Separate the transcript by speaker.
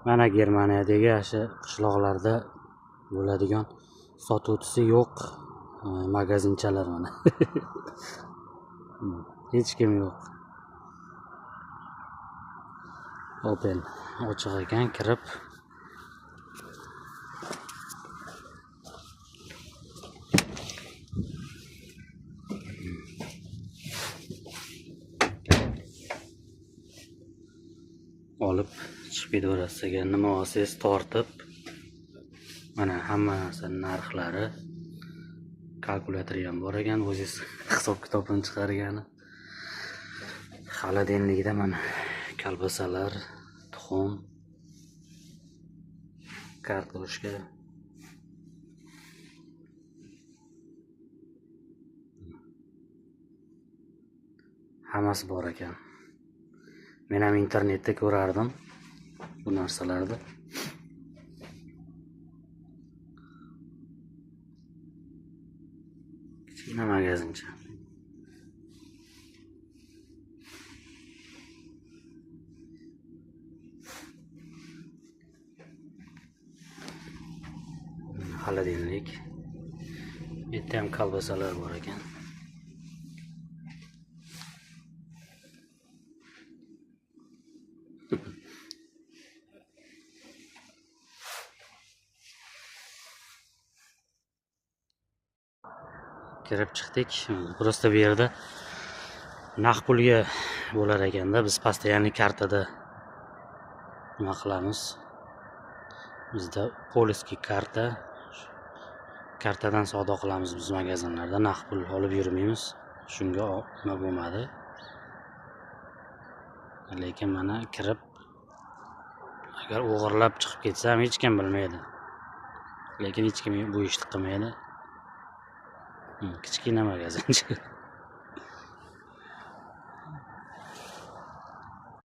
Speaker 1: Mana Germaniyadagi o'sha qishloqlarda bo'ladigan sotuvchisi yo'q magazinchalar mana. Hech kim yo'q. Open ochiq ekan, kirib olib chiqib ketaverasiz. Agar nima olsangiz tortib, mana hamma narsaning narxlari, kalkulyatori ham bor ekan, o'zingiz hisob kitobini chiqargani. Xolodilnikda mana kolbasalar, tuxum, kartoshka, hammasi bor ekan. Men ham internetda ko'rardim bu narsalarni. Kichkina magazincha. Xolodilnik. Bu yerda ham kolbasalar bor ekan. Kirib chiqdik. Просто bu yerda naqd pulga bo'lar ekanda, biz постоянный kartada nima qilamiz? Bizda poliskiy kartadan savdo qilamiz biz magazinlarda, naqd pul olib yurmaymiz. Shunga nima bo'lmadi. Lekin mana kirib, agar o'g'irlab chiqib ketsam hech kim bilmaydi. Lekin hech kim bu ishni qilmaydi. Kichkina magazincha.